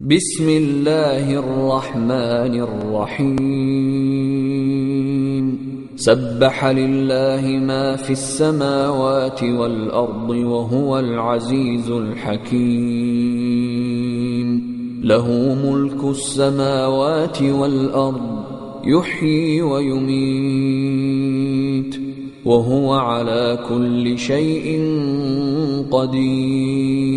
بسم الله الرحمن الرحيم سبح لله ما في السماوات والأرض وهو العزيز الحكيم له ملك السماوات والأرض يحيي ويميت وهو على كل شيء قدير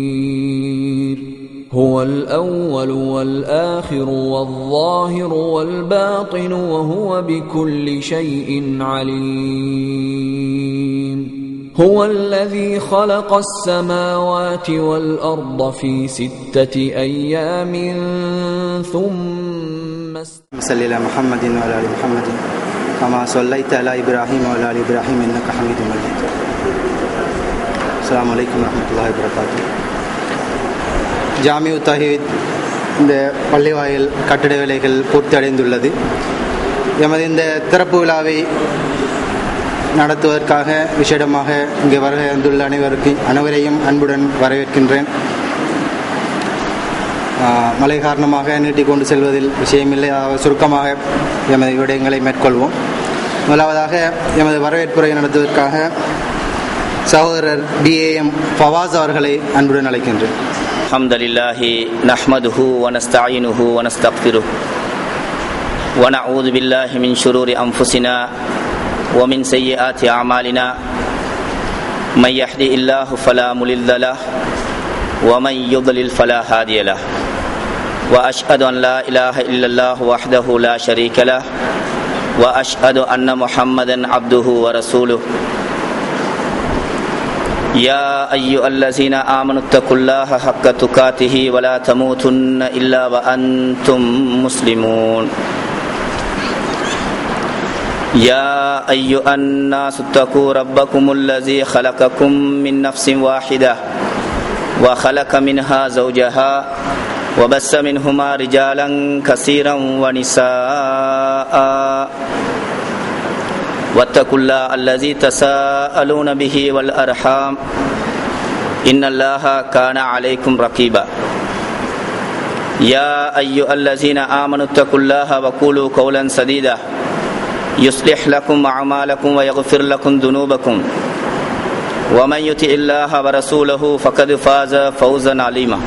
هو الأول والآخر والظاهر والباطن وهو بكل شيء عليم هو الذي خلق السماوات والأرض في 6 أيام ثم صل على محمد وعلى آل محمد كما صليت على إبراهيم وعلى آل إبراهيم إنك حميد مجيد. السلام عليكم ورحمة الله وبركاته. ஜாமிஉ தௌஹீத் இந்த பள்ளிவாயில் கட்டட வேலைகள் பூர்த்தி அடைந்துள்ளது. எமது இந்த திறப்பு விழாவை நடத்துவதற்காக விசேடமாக இங்கே வருகின்ற அனைவரையும் அன்புடன் வரவேற்கின்றேன். மழை காரணமாக நீட்டிக்கொண்டு செல்வதில் விஷயமில்லை, சுருக்கமாக எமது விடயங்களை மேற்கொள்வோம். முதலாவதாக எமது வரவேற்புரை நடத்துவதற்காக சகோதரர் BAM ஃபவாஸ் அவர்களை அன்புடன் அழைக்கின்றேன். அல்ஹம்துலில்லாஹி நஹ்மதுஹு வ நஸ்தஈனுஹு வ நஸ்தக்ஃபிருஹு வ நஊது பில்லாஹி மின் ஷுரூரி அன்ஃபுஸினா வ மின் ஸய்யிஆத்தி அமாலினா மை யஹ்திஹில்லாஹு ஃபலா முலில்ல லஹு வ மை யுضلل ஃபலா ஹாதிய லஹு வ அஷ்ஹது அன் லா இலாஹ இல்லல்லாஹு வஹ்தஹு லா ஷரீக லஹு வ அஷ்ஹது அன்ன முஹம்மதன் அப்துஹு வ ரசூலுஹு يا أيها الذين آمنوا اتقوا الله حق تقاته ولا تموتن إلا وأنتم مسلمون يا أيها الناس اتقوا ربكم الذي خلقكم من نفس واحدة وخلق منها زوجها وبث منهما رجالا كثيرا ونساء واتقوا الله الذي تساءلون به والأرحام إن الله كان عليكم رقيبا يا أيها الذين آمنوا اتقوا الله وقولوا قولا سديدا يصلح لكم أعمالكم ويغفر لكم ذنوبكم ومن يطع الله ورسوله فقد فاز فوزا عظيما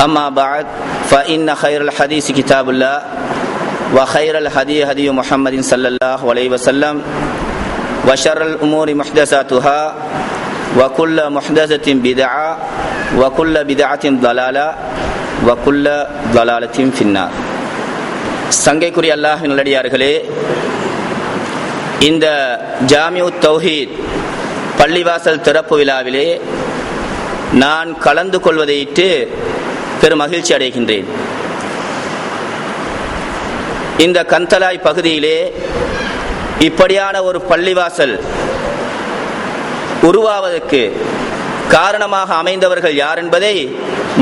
أما بعد فإن خير الحديث كتاب الله وخير الهدي هدي محمد صلى الله عليه وسلم وشر الأمور محدثاتها وكل محدثة بدعة وكل بدعة ضلالة وكل ضلالة في النار. சங்கைக்குரிய அல்லாஹ்வின் நல்லடியார்களே, இந்த ஜாமிஉ தௌஹீத் பள்ளிவாசல் திறப்பு விழாவிலே நான் கலந்து கொள்வதையிட்டு பெரும் மகிழ்ச்சி அடைகின்றேன். இந்த கந்தலாய் பகுதியிலே இப்படியான ஒரு பள்ளிவாசல் உருவாவதற்கு காரணமாக அமைந்தவர்கள் யார் என்பதை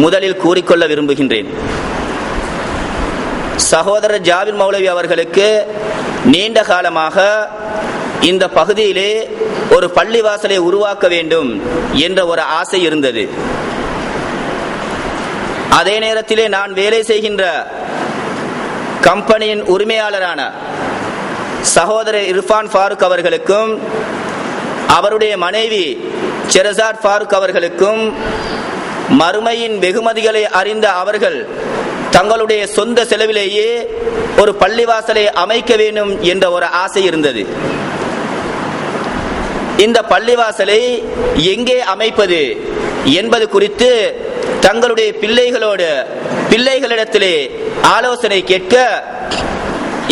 முதலில் கூறிக்கொள்ள விரும்புகின்றேன். சகோதரர் ஜாபிர் மௌலவி அவர்களுக்கு நீண்ட காலமாக இந்த பகுதியிலே ஒரு பள்ளிவாசலை உருவாக்க வேண்டும் என்ற ஒரு ஆசை இருந்தது. அதே நேரத்திலே நான் வேலை செய்கின்ற கம்பெனியின் உரிமையாளரான சகோதரர் இர்ஃபான் ஃபாரூக் அவர்களுக்கும் அவருடைய மனைவி ஷெரசாத் ஃபாரூக் அவர்களுக்கும் மறுமையின் வெகுமதிகளை அறிந்த அவர்கள் தங்களுடைய சொந்த செலவிலேயே ஒரு பள்ளிவாசலை அமைக்க வேண்டும் என்ற ஒரு ஆசை இருந்தது. இந்த பள்ளிவாசலை எங்கே அமைப்பது என்பது குறித்து தங்களுடைய பிள்ளைகளிடத்திலே ஆலோசனை கேட்க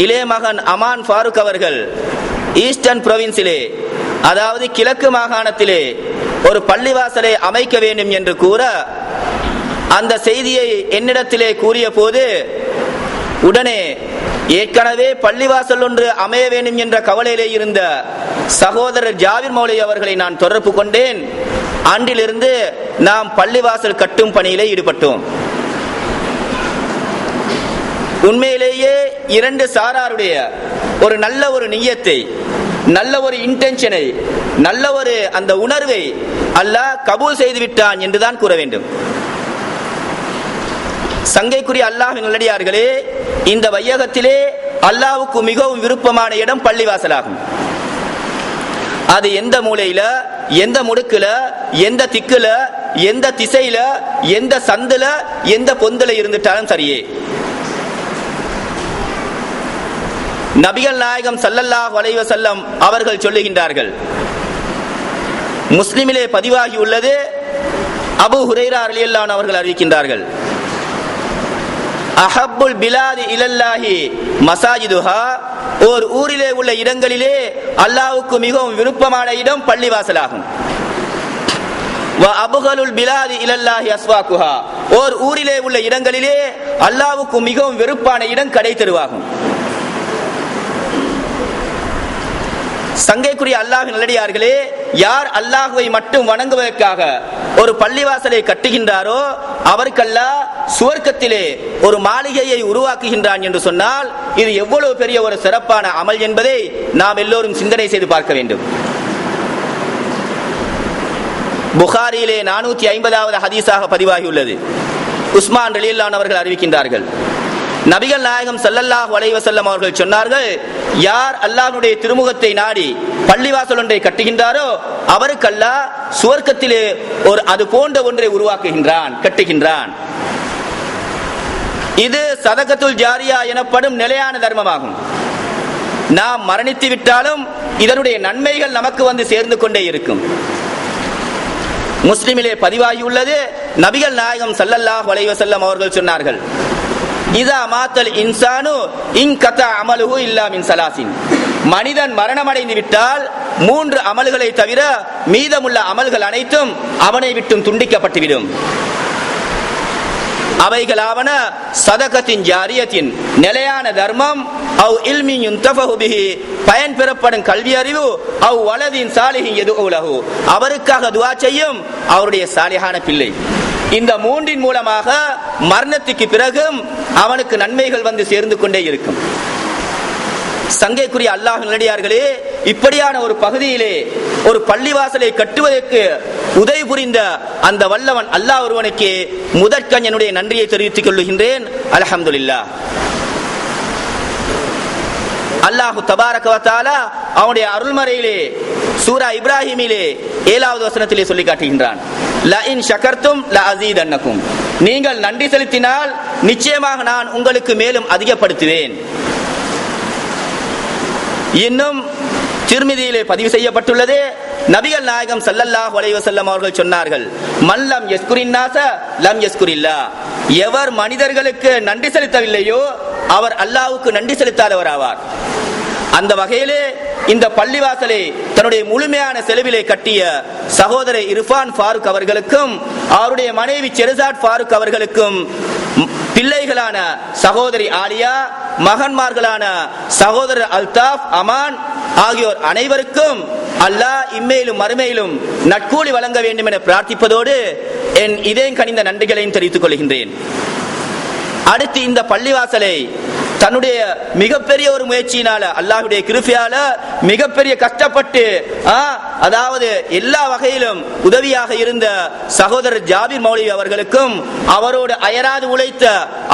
இளைய மகன் அமான் ஃபாரூக் அவர்கள் ஈஸ்டர்ன் புரோவின்ஸிலே, அதாவது கிழக்கு மாகாணத்திலே ஒரு பள்ளிவாசலை அமைக்க வேண்டும் என்று கூற அந்த செய்தியை என்னிடத்திலே கூறிய போது உடனே ஏற்கனவே பள்ளிவாசல் ஒன்று அமைய வேண்டும் என்ற கவலையிலே இருந்த சகோதரர் ஜாபிர் மௌலவி அவர்களை நான் தொடர்பு கொண்டேன். அன்றிலிருந்து நாம் பள்ளிவாசல் கட்டும் பணியிலே ஈடுபட்டோம். உண்மையிலேயே இரண்டு சாராருடைய ஒரு நல்ல ஒரு நியத்தை, நல்ல ஒரு இன்டென்ஷனை, நல்ல ஒரு அந்த உணர்வை அல்லாஹ் கபூல் செய்து விட்டான் என்றுதான் கூற வேண்டும். சங்கைக்குரிய அல்லாஹ்வின் நல்லடியார்களே, இந்த வையகத்திலே அல்லாஹ்வுக்கு மிகவும் விருப்பமான இடம் பள்ளிவாசலாகும். அது எந்த மூலையில, எந்த முடுக்குல, எந்த திக்குல, எந்த திசையில, எந்த சந்துல, எந்த பொந்துல இருந்துட்டாலும் சரியே. நபிகள் நாயகம் ஸல்லல்லாஹு அலைஹி வஸல்லம் அவர்கள் சொல்லுகின்றார்கள், முஸ்லிமிலே பதிவாகி உள்ளது, அபூ ஹுரைரா ரலியல்லாஹு அன்ஹு அவர்கள் அறிவிக்கின்றார்கள், அஹப்புல் பிலாதி இலல்லாஹி மசாஜிதுஹா, ஓர் ஊரிலே உள்ள இடங்களிலே அல்லாஹ்வுக்கு மிகவும் விருப்பமான இடம் பள்ளிவாசலாகும். வ அபுகலுல் பிலாதி இலல்லாஹி அஸ்வாகுஹா, ஓர் ஊரிலே உள்ள இடங்களிலே அல்லாஹ்வுக்கு மிகவும் வெறுப்பான இடம் கடை தெருவாகும். சங்கைக்குரிய அல்லாஹ்வின் நல்லடியார்களே, யார் அல்லாஹ்வை மட்டும் வணங்குவதற்காக ஒரு பள்ளிவாசலை கட்டுகின்றாரோ அவருக்கு அல்லாஹ் சுவர்க்கத்திலே ஒரு மாளிகையை உருவாக்குகின்றான் என்று சொன்னால் இது எவ்வளவு பெரிய ஒரு சிறப்பான அமல் என்பதை நாம் எல்லோரும் சிந்தனை செய்து பார்க்க வேண்டும். புகாரியிலே 450வது ஹதீஸாக பதிவாகியுள்ளது. உஸ்மான் ரலியல்லாஹு அன்ஹு அவர்கள் அறிவிக்கின்றார்கள், நபிகள் நாயகம் ஸல்லல்லாஹு அலைஹி வஸல்லம் அவர்கள் சொன்னார்கள், யார் அல்லாஹ்வுடைய திருமுகத்தை நாடி பள்ளிவாசல் ஒன்றை கட்டுகின்றாரோ அவருக்கு அல்லாஹ் சுவர்க்கத்திலே ஒரு அது போன்ற ஒன்றை உருவாக்குகின்றான், கட்டுகின்றான். இது சதகத்துல் ஜாரியா எனப்படும் நிலையான தர்மமாகும். நாம் மரணித்து விட்டாலும் இதனுடைய நன்மைகள் நமக்கு வந்து சேர்ந்து கொண்டே இருக்கும். முஸ்லிமிலே பதிவாகியுள்ளது, நபிகள் நாயகம் ஸல்லல்லாஹு அலைஹி வஸல்லம் அவர்கள் சொன்னார்கள், இதா மாத்தல் இன்சானு இன்கதா அமலுஹு இல்லா மின் ஸலாசின், மனிதன் மரணமடைந்து விட்டால் 3 அமல்களை தவிர மீதமுள்ள அமல்கள் அனைத்தும் அவனை விட்டும் துண்டிக்கப்பட்டுவிடும். அவைகளாவன சதகத்தின் ஜாரியத்தின் நிலையான தர்மம், அவ் இல்மின் யுன்தஃபஹு பிஹி பயன் பெறப்படும் கல்வி அறிவு, அவ் வலதின் சாலிஹின் யதுஉ லஹு அவருக்காக துஆ செய்யும் அவருடைய சாலிஹான பிள்ளை. இந்த 3 மூலமாக மரணத்துக்கு பிறகும் அவனுக்கு நன்மைகள் வந்து சேர்ந்து கொண்டே இருக்கும். சங்கைக்குரிய அல்லாஹ்வின் நல்லடியார்களே, இப்படியான ஒரு பகுதியிலே ஒரு பள்ளிவாசலை கட்டுவதற்கு உதவி புரிந்த அந்த வல்லவன் அல்லாஹ் ஒருவனுக்கு முதற்கண் என்னுடைய நன்றியை தெரிவித்துக் கொள்கின்றேன். அல்ஹம்துலில்லாஹ். அல்லாஹு தபாரக வ தஆலா அவனுடைய அருள்மறையிலே சூரா இப்ராஹிமிலே 7வது வசனத்திலே சொல்லி காட்டுகின்றான், லா இன் ஷகர்தும் லா அஸீதன்னகும், நீங்கள் நன்றி செலுத்தினால் நிச்சயமாக நான் உங்களுக்கு மேலும் அதிகப்படுத்துவேன். இன்னும் திர்மிதியிலே பதிவு செய்யப்பட்டுள்ளது, நபிகள் நாயகம் ஸல்லல்லாஹு அலைஹி வஸல்லம் அவர்கள் சொன்னார்கள், மல்லம் யஸ்குரின் நாஸ லம் யஸ்குரில்லாஹ், எவர் மனிதர்களுக்கு நன்றி செலுத்தவில்லையோ அவர் அல்லாஹ்வுக்கு நன்றி செலுத்தாதவர் ஆவார். அந்த வகையிலே இந்த பள்ளிவாசலை தன்னுடைய முழுமையான செலவிலே கட்டிய சகோதரர் இர்ஃபான் ஃபாரூக் அவர்களுக்கும் அவருடைய மனைவி செரசாட் ஃபாரூக் அவர்களுக்கும் பிள்ளைகளான சகோதரி ஆலியா, மகன்மார்களான சகோதரர் அல்தாஃப், அமான் ஆகியோர் அனைவருக்கும் அல்லாஹ் இம்மேலும் மறுமையிலும் நற்கூலி வழங்க வேண்டும் என பிரார்த்திப்பதோடு என் இதயம் கனிந்த நன்றிகளையும் தெரிவித்துக் கொள்கின்றேன். அடுத்து இந்த பள்ளிவாசலை தன்னுடைய மிகப்பெரிய ஒரு முயற்சியினால அல்லாஹ்வுடைய கிருபையால மிகப்பெரிய கஷ்டப்பட்டு அதாவது எல்லா வகையிலும் உதவியாக இருந்த சகோதரர் ஜாபிர் மௌலவி அவர்களுக்கும் அவரோடு அயராது உழைத்த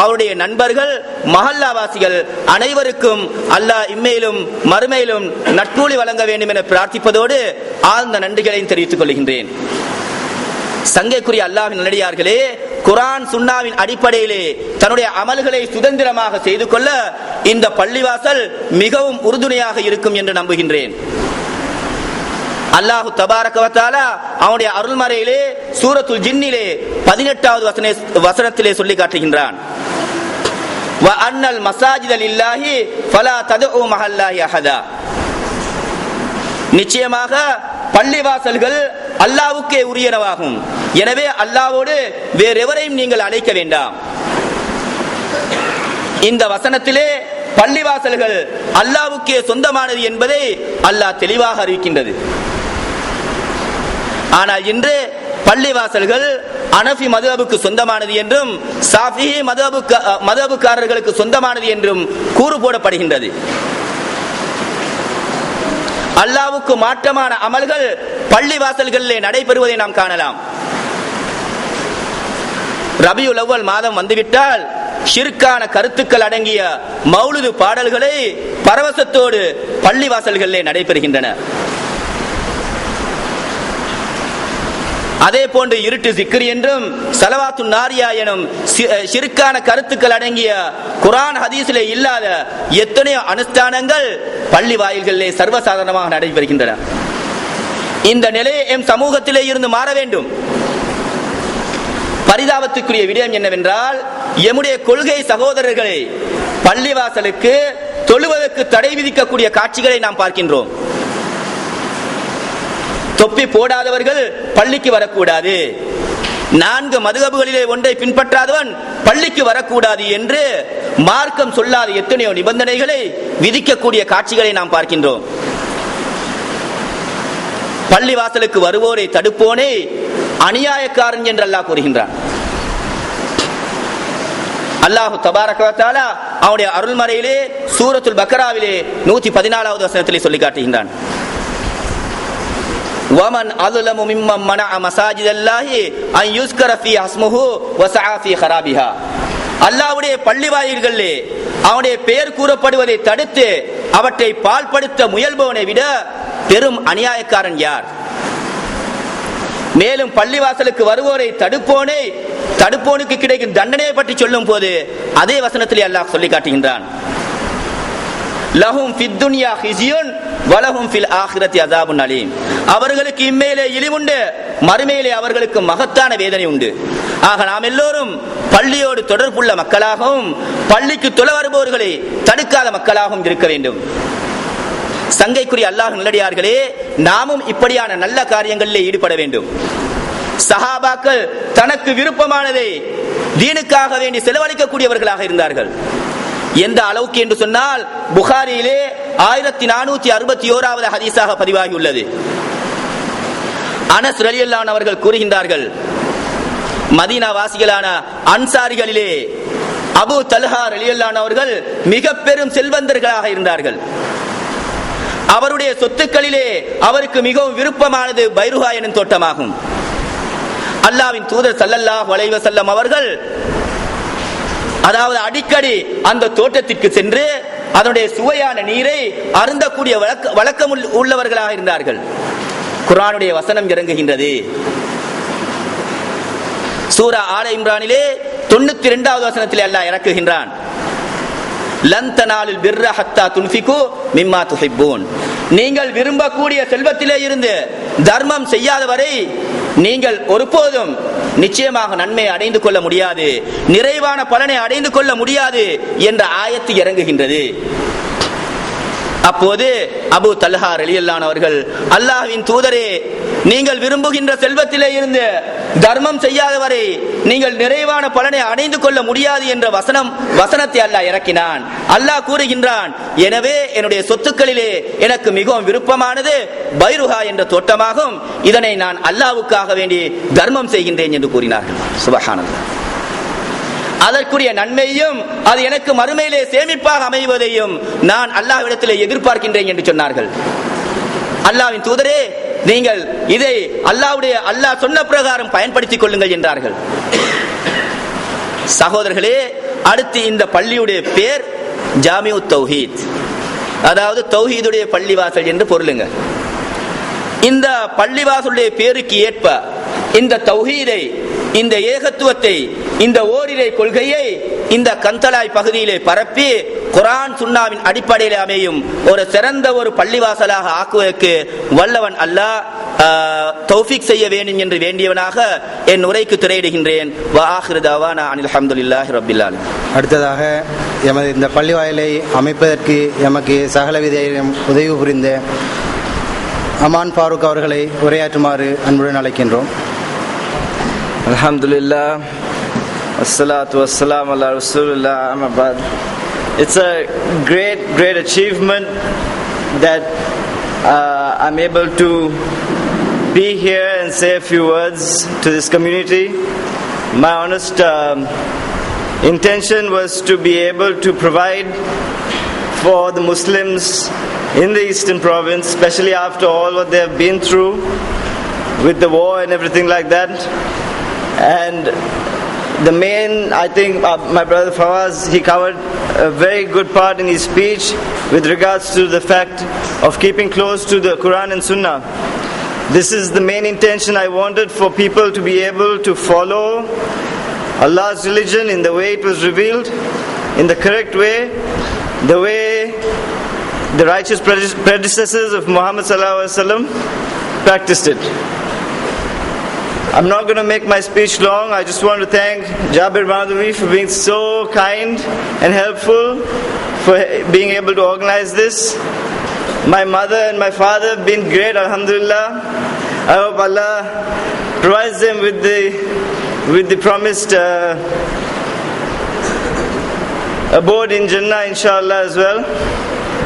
அவருடைய நண்பர்கள் மஹல்லாவாசிகள் அனைவருக்கும் அல்லாஹ் இம்மையிலும் மறுமையிலும் நற்கூலி வழங்க வேண்டும் என பிரார்த்திப்பதோடு ஆழ்ந்த நன்றிகளையும் தெரிவித்துக் கொள்கின்றேன். சங்கைக்குரிய அல்லாஹ்வின் நல்லடியார்களே, குர்ஆன் சுன்னாவின் அடிப்படையிலே தன்னுடைய அமல்களை சுதந்திரமாக செய்து கொள்ள இந்த பள்ளிவாசல் மிகவும் உறுதுணையாக இருக்கும் என்று நம்புகின்றேன். அல்லாஹு தபாரக வ தஆலா அவனுடைய அருள்மறையிலே சூரத்துல் ஜின்னிலே 18வது வசனத்திலே சொல்லி காட்டுகின்றான், வ அன்னல் மஸாஜித லில்லாஹி ஃபலா ததுஉ மஹல்லாஹி அஹதா, நிச்சயமாக பள்ளிவாசல்கள் அல்லாஹ்வுக்கே உரியனவாகும், எனவே அல்லாஹ்வோடு வேறெவரையும் நீங்கள் அழைக்க வேண்டாம். இந்த வசனத்திலே பள்ளிவாசல்கள் அல்லாஹ்வுக்கே சொந்தமானது என்பதை அல்லாஹ் தெளிவாக அறிவிக்கின்றது. ஆனால் இன்று பள்ளிவாசல்கள் அனஃபி மதுஹபுக்கு சொந்தமானது என்றும் ஷாஃபிஈ மதுஹபுக்காரர்களுக்கு சொந்தமானது என்றும் கூறு போடப்படுகின்றது. அல்லாஹ்வுக்கு மாற்றமான அமல்கள் பள்ளிவாசல்களிலே நடைபெறுவதை நாம் காணலாம். ரபியுல் அவ்வல் மாதம் வந்துவிட்டால் ஷிர்கான கருத்துக்கள் அடங்கிய மௌலுது பாடல்களை பரவசத்தோடு பள்ளிவாசல்களிலே நடைபெறுகின்றன. அதே போன்று இருட்டு சிக்ரி என்றும் ஸலவாத்து நாரியா எனும் ஷிர்கான கருத்துக்கள் அடங்கிய குர்ஆன் ஹதீஸிலே இல்லாத எத்தனையோ அனுஷ்டானங்கள் பள்ளி வாயில்களிலே சர்வசாதாரணமாக நடைபெறுகின்றன. இந்த நிலையை எம் சமூகத்திலே இருந்து மாற வேண்டும். பரிதாபத்துக்குரிய விடயம் என்னவென்றால், எம்முடைய கொள்கை சகோதரர்களை பள்ளிவாசலுக்கு தொழுவதற்கு தடை விதிக்கக்கூடிய காட்சிகளை நாம் பார்க்கின்றோம். தொப்பி போடாதவர்கள் பள்ளிக்கு வரக்கூடாது, 4 மதுஹபுகளிலே ஒன்றை பின்பற்றாதவன் பள்ளிக்கு வரக்கூடாது என்று மார்க்கம் சொல்லாத எத்தனையோ நிபந்தனைகளை விதிக்கக்கூடிய காட்சிகளை நாம் பார்க்கின்றோம். பள்ளிவாசலுக்கு வருவோரை தடுப்போனே அநியாயக்காரன் என்று அல்லாஹ் கூறுகின்றான். அல்லாஹு தபாரக வ தஆலா அவனுடைய அருள்மறையிலே சூரத்துல் பக்ராவிலே 114வது வசனத்திலே சொல்லி காட்டுகின்றான். وَمَنْ أَظْلَمُ مِمَّنْ مَنَعَ مَسَاجِدَ اللَّهِ أَنْ يُذْكَرَ فِيهَا اسْمُهُ وَسَعَى فِي خَرَابِهَا. அல்லாஹ்வுடைய பள்ளிவாயில்களிலே அவனுடைய பெயர் கூறப்படுவதை தடுத்து அவற்றை பாழ்படுத்த முயல்பவனை விட பெரும் அநியாயக்காரன் யார்? மேலும் பள்ளிவாசலுக்கு வருவோரை தடுப்போனுக்கு கிடைக்கும் தண்டனையை பற்றி சொல்லும் போது அதே வசனத்திலே அல்லாஹ் சொல்லி காட்டுகின்றான். லஹும் ஃபித் துன்யா ஹிஸ்யுன் வலஹும் ஃபில் ஆখিরাতি அஸாபுன் அலீம். அவர்களுக்கு இம்மையிலே இழிவுண்டு, மறுமையிலே அவர்களுக்கு மகத்தான வேதனை உண்டு. ஆக நாம் எல்லோரும் பள்ளியோடு தொடர்புள்ள மக்களாகவும் பள்ளிக்கு தொழ வருபவர்களை தடுக்காத மக்களாகவும் இருக்க வேண்டும். சங்கைக்குரிய அல்லாஹ் நல்லடியார்களே, நாமும் இப்படியான நல்ல காரியங்களிலே ஈடுபட வேண்டும். சஹாபாக்கள் தனக்கு விருப்பமானதை தீனுக்காக வேண்டி செலவழிக்கக்கூடியவர்களாக இருந்தார்கள். எந்த அளவுக்கு என்று சொன்னால், புகாரியிலே 1461வது ஹதீஸாக பதிவாகியுள்ளது. அனஸ் ரலியல்லாஹு அன்ஹு அவர்கள் கூறுகின்றார்கள், மதீனா வாசிகளான அன்சாரிகளிலே அபூ தல்ஹா ரலியல்லாஹு அன்ஹு அவர்கள் மிக பெரும் செல்வந்தர்களாக இருந்தார்கள். அவருடைய சொத்துக்களிலே அவருக்கு மிகவும் விருப்பமானது பைருஹா எனும் தோட்டமாகும். அல்லாஹ்வின் தூதர் ஸல்லல்லாஹு அலைஹி வஸல்லம் அவர்கள் அதாவது அடிக்கடி அந்த தோட்டத்திற்கு சென்று அதனுடைய சுவையான நீரை அருந்தக்கூடிய வழக்கம் உள்ளவர்களாக இருந்தார்கள். குர்ஆனுடைய வசனம் இறங்குகின்றது. சூரா ஆல இம்ரானிலே 92வது வசனத்திலே அல்லாஹ் இறக்குகின்றான். லன் தனாலுல் பிர்ர ஹத்தா துன்ஃபிகு மிம்மா துஹிப்பூன். நீங்கள் விரும்பக்கூடிய செல்வத்திலே இருந்து தர்மம் செய்யாத வரை நீங்கள் ஒருபோதும் நிச்சயமாக நன்மை அடைந்து கொள்ள முடியாது, நிறைவான பலனை அடைந்து கொள்ள முடியாது என்ற ஆயத்து இறங்குகின்றது. அப்போது அபூ தல்ஹா ரலியல்லாஹு அன்ஹு அவர்கள், அல்லாஹ்வின் தூதரே, நீங்கள் விரும்புகின்ற செல்வத்திலே இருந்து தர்மம் செய்யாத வரை நீங்கள் நிறைவான பலனை அடைந்து கொள்ள முடியாது என்ற வசனத்தை அல்லாஹ் இறக்கினான். அல்லாஹ் கூறுகின்றான், எனவே என்னுடைய சொத்துக்களிலே எனக்கு மிகவும் விருப்பமானது பைருஹா என்ற தோட்டமாகும், இதனை நான் அல்லாஹ்வுக்காக வேண்டி தர்மம் செய்கின்றேன் என்று கூறினார்கள். சுப்ஹானல்லாஹ். அதற்குரிய நன்மையும் அது எனக்கு மறுமையிலே சேமிப்பாக அமைவதையும் நான் அல்லாஹ்விடத்திலே எதிர்பார்க்கின்றேன் என்று சொன்னார்கள். அல்லாஹ்வின் தூதரே, நீங்கள் இதை அல்லாஹ் சொன்ன பிரகாரம் பயன்படுத்திக் கொள்ளுங்கள் என்றார்கள். சகோதரர்களே, அடுத்து இந்த பள்ளியுடைய பேர் ஜாமிஉத் தௌஹீத், அதாவது தௌஹீதுடைய பள்ளிவாசல் என்று பொருளுங்க. இந்த பள்ளிவாசலுடைய பேருக்கு ஏற்ப இந்த தௌஹீதை, இந்த ஏகத்துவத்தை, இந்த ஓரிரை கொள்கையை இந்த கந்தலாய் பகுதியிலே பரப்பி குர்ஆன் சுன்னாவின் அடிப்படையில் அமையும் ஒரு சிறந்த ஒரு பள்ளிவாசலாக ஆக்குவதற்கு வல்லவன் அல்லாஹ் தௌஃபீக் செய்ய வேண்டும் என்று வேண்டியவனாக என் உரைக்கு திரையிடுகின்றேன். வ ஆகிரு தஅவானா அனில் ஹம்துலில்லாஹி ரப்பில் ஆலமீன். அடுத்ததாக எமது இந்த பள்ளிவாயலை அமைப்பதற்கு எமக்கு சகலவித உதவி புரிந்த அமான் ஃபாரூக் அவர்களை உரையாற்றுமாறு அன்புடன் அழைக்கின்றோம். Alhamdulillah, wassalatu wassalamu ala rasulillah, amma ba'd. It's a great achievement that I'm able to be here and say a few words to this community. My honest intention was to be able to provide for the Muslims in the Eastern Province, especially after all what they have been through with the war and everything like that. And the main, I think my brother Fawaz, he covered a very good part in his speech with regards to the fact of keeping close to the Quran and Sunnah. This is the main intention I wanted, for people to be able to follow Allah's religion in the way it was revealed, in the correct way, the way the righteous predecessors of Muhammad sallallahu alaihi wasallam practiced it. I'm not going to make my speech long. I just want to thank Jabir Madhavi for being so kind and helpful, for being able to organize this. My mother and my father have been great, alhamdulillah. I hope Allah provides them with the promised abode in Jannah, inshallah, as well.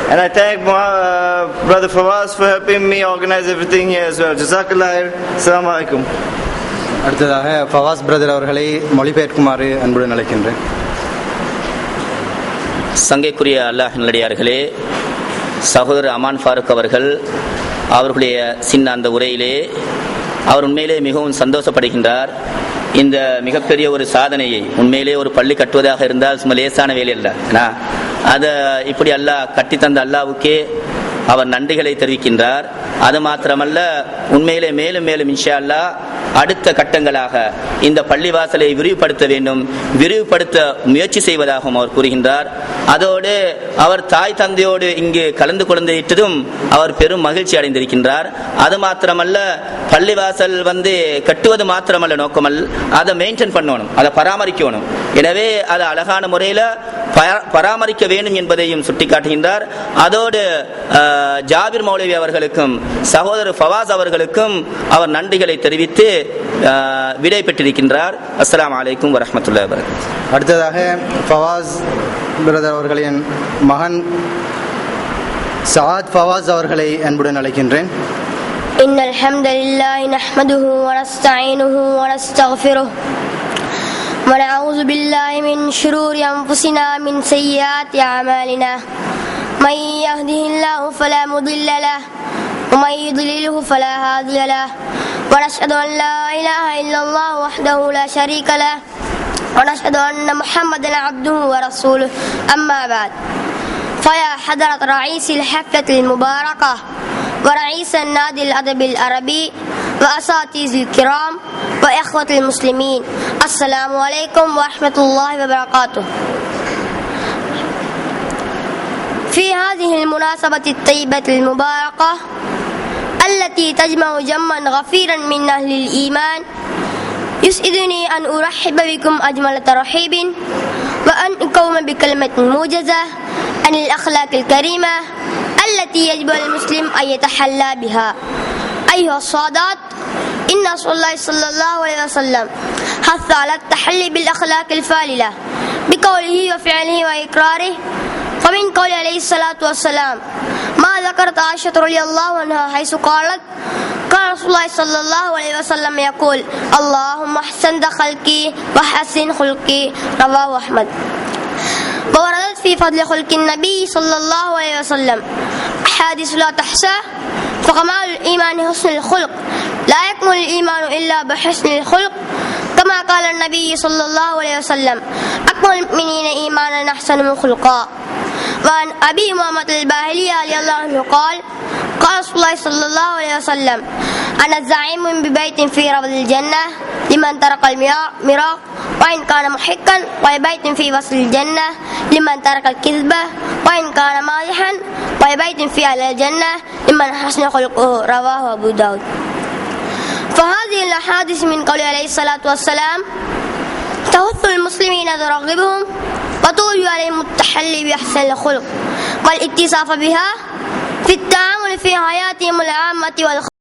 And I thank Brother Fawaz for helping me organize everything here as well. Jazakallah khair. Assalamu alaikum. அடுத்ததாக Fawaz brother அவர்களை மொழிபெயர்க்குமாறு அன்புடன் அழைக்கின்றேன். சங்கைக்குரிய அல்லாஹ் நல்லடியார்களே, சகோதரர் அமான் ஃபாரூக் அவர்களுடைய சின்ன அந்த உரையிலே அவர் உண்மையிலே மிகவும் சந்தோஷப்படுகின்றார். இந்த மிகப்பெரிய ஒரு சாதனையை, உண்மையிலே ஒரு பள்ளி கட்டுவதாக இருந்தால் சும்மா லேசான வேலை இல்லை, அதை இப்படி அல்லாஹ் கட்டித்தந்த அல்லாஹ்வுக்கே அவர் நன்றிகளை தெரிவிக்கின்றார். அது மாத்திரமல்ல, உண்மையிலே மேலும் மேலும் இன்ஷா அல்லாஹ் அடுத்த கட்டங்களாக இந்த பள்ளிவாசலை விரிவுபடுத்த வேண்டும், விரிவுபடுத்த முயற்சி செய்வதாகவும் அவர் கூறுகின்றார். அதோடு அவர் தாய் தந்தையோடு இங்கு கலந்து கொண்டிருந்ததும் அவர் பெரும் மகிழ்ச்சி அடைந்திருக்கின்றார். அது மாத்திரமல்ல, பள்ளிவாசல் கட்டுவது மாத்திரமல்ல நோக்கமல், அதை மெயின்டைன் பண்ணணும், அதை பராமரிக்கணும். எனவே அதை அழகான முறையில் பராமரிக்க வேண்டும் என்பதையும் சுட்டிக்காட்டுகின்றார். அதோடு ஜாபிர் மௌலவி அவர்களுக்கும் சகோதரர் ஃபவாஸ் அவர்களுக்கும் அவர் நன்றிகளை தெரிவித்து விடை பெற்றிருக்கின்றார். அஸ்ஸலாமு அலைக்கும் வரஹ்மத்துல்லாஹி வபரகாத்துஹு. அடுத்ததாக ஃபவாஸ் பிரதர் அவர்களின் மகன் சஆத் ஃபவாஸ் அவர்களை அன்புடன் அழைக்கின்றேன். இன்னல் ஹம்தலில்லாஹி நஹ்மதுஹு வ நஸ்தஈனுஹு வ நஸ்தக்ஃபிருஹு வ நஊது பில்லாஹி மின் ஷுரூரி அன்ஃபுஸினா மின் ஸய்யிஆத்தி அமாலினா من يهده الله فلا مضل له ومن يضلله فلا هادي له ونشهد أن لا إله إلا الله وحده لا شريك له ونشهد أن محمدا عبده ورسوله. أما بعد، فيا حضرة رئيس الحفلة المباركة ورئيس النادي الأدب العربي وأساتذة الكرام وإخوة المسلمين، السلام عليكم ورحمة الله وبركاته. في هذه المناسبة الطيبة المباركة التي تجمع جمعا غفيرا من أهل الإيمان، يسعدني أن أرحب بكم أجمل ترحيب وأن أقوم بكلمة موجزة عن الأخلاق الكريمة التي يجب المسلم أن يتحلى بها. أيها السادات، إن رسول الله صلى الله عليه وسلم حث على التحلي بالأخلاق الفاضلة بقوله وفعله وإقراره. فمن قول عليه الصلاة والسلام ما ذكرت عائشة رضي الله عنها حيث قالت كان رسول الله صلى الله عليه وسلم يقول اللهم احسن خلقي وحسن خلقي، رواه أحمد. ووردت في فضل خلق النبي صلى الله عليه وسلم أحاديث لا تحصى. فكمال الإيمان حسن الخلق، لا يكمل الإيمان إلا بحسن الخلق، كما قال النبي صلى الله عليه وسلم أكمل المؤمنين إيمانا أحسنهم خلقا. وعن أبي محمد الباهلي رضي الله عنه قال قال رسول الله صلى الله عليه وسلم أنا زعيم ببيت في روض الجنة لمن ترك المراء وإن كان محقا، وبيت في وصل الجنة لمن ترك الكذبة وإن كان مادحا، وبيت في أعلى الجنة لمن حسن خلقه، رواه أبو داود. فهذه الأحاديث من قول عليه الصلاة والسلام تحث المسلمين ترغبهم وتولي عليهم التحلي بأحسن الخلق والاتصاف بها في التعامل في حياتهم العامة والخاصة.